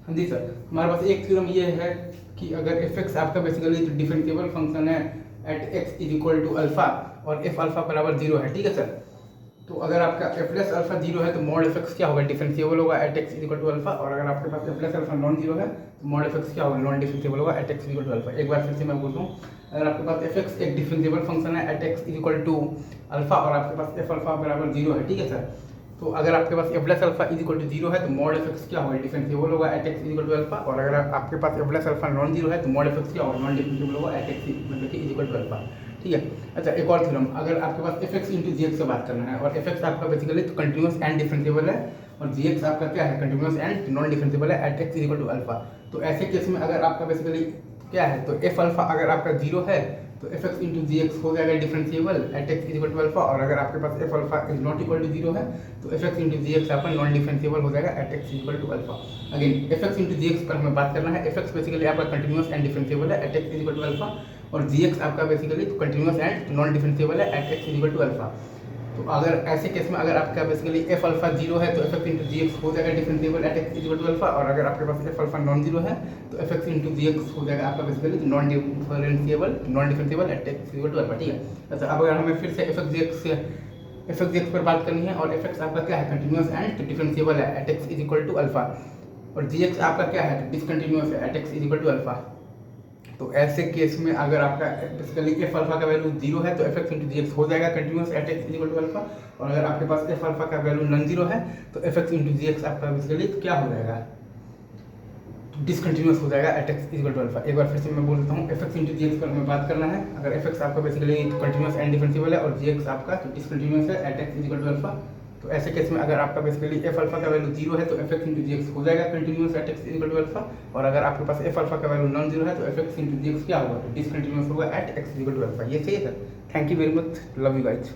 हाँ जी सर, हमारे पास एक थ्योरम ये है कि अगर एफ एक्स आपका बेसिकली डिफरेंशिएबल फंक्शन है at x is equal to alpha और एफ अल्फा बराबर जीरो है, ठीक है सर। तो अगर आपका एफ प्लस अल्फा जीरो है तो मॉड एफ एक्स क्या होगा, डिफरेंशिएबल होगा at x is equal to alpha. और अगर आपके पास f plus alpha non zero है तो मॉड एफ एक्स क्या होगा, नॉन डिफरेंशिएबल होगा at x is equal to alpha. एक बार फिर से मैं बोलता हूँ, अगर आपके पास एफ एक्स एक डिफरेंशिएबल फंक्शन है at x is equal to alpha और आपके पास एफ अल्फा बराबर जीरो है, ठीक है सर। तो अगर आपके पास f plus alpha is equal to zero है तो मॉड एफ एक्स क्या होगा, डिफरेंशिएबल होगा at x is equal to alpha. और अगर आपके पास f plus alpha non zero है तो मॉड एफ एक्स क्या होगा, नॉन डिफरेंशिएबल होगा एट एक्स मतलब कि इज इक्वल टू अल्फा, ठीक है। अच्छा, एक और थ्योरम, अगर आपके पास एफ एक्स इंटू जी एक्स से बात करना है और एफ एक्स आपका बेसिकली तो कंटिन्यूस एंड डिफरेंशिएबल है और जी एक्स आपका क्या है, कंटिन्यूस एंड नॉन डिफरेंशिएबल है at x is equal to alpha. तो ऐसे केस में अगर आपका बेसिकली क्या है, तो एफ अल्फा अगर आपका जीरो है तो एफ एक्स इंटू जी एक्स हो जाएगा differentiable at x is equal to alpha. और अगर आपके पास F alpha is not equal to zero है तो एफ एक्स इंटू जी एक्स आपका नॉन डिफरेंशिएबल हो जाएगा at x is equal to alpha. Again f x into ji x पर हमें बात करना है, एफ एक्स बेसिकली आपका कंटिन्यूस एंड डिफरेंशिएबल है at x is equal to alpha और जी एक्स आपका basically continuous and non differentiable है at x is equal to alpha. तो अगर ऐसे केस में अगर आपका बेसिकली एफ अल्फा जीरो है तो एफ एक्स इंटू जी एक्स हो जाएगा differentiable at x is equal to alpha. और अगर आपके पास एफ अल्फा नॉन जीरो है तो एफ एक्स इंटू जी एक्स हो जाएगा आपका basically non differentiable at x is equal to alpha, ठीक है। अच्छा, अब अगर हमें फिर से एफ एक्स जी एक्स पर बात करनी है और एफ एक्स आपका क्या है, कंटिन्यूस एंड डिफरेंशिएबल है at x is equal to alpha और जी एक्स आपका क्या है, डिसकंटिन्यूस है at x is equal to alpha. तो ऐसे केस में अगर आपका बेसिकली एफ अल्फा का वैल्यू जीरो है तो एफ एक्स इंटू जी एक्स हो जाएगा continuous at X equal to alpha. और अगर आपके पास एफ अल्फा का वैल्यू नॉन जीरो है तो एफ एक्स इंटू जी एक्स आपका बेसिकली क्या हो जाएगा, डिसकंटिन्यूस हो जाएगा at X equal to alpha. एक बार फिर से मैं बोल देता हूँ, एफ एक्स इंटू जी एक्स पर हमें बात करना है। अगर एफ एक्स आपका बेसिकली कंटिन्यूस एंड डिफरेंशिएबल है और जी एक्स आपका तो डिसकंटिन्यूस है at X equal to alpha. तो ऐसे केस में अगर आपका बेसिकली एफ अल्फा का वैल्यू जीरो है तो एफ एक्स इंटू जी एक्स हो जाएगा continuous at X equal to alpha. और अगर आपके पास एफ अल्फा का वैल्यू नॉन जीरो है तो एफ एक्स इंटू जी एक्स क्या होगा, डिसकंटिन्यूस होगा at X equal to alpha. ये चाहिए sir. Thank you very much, love you guys.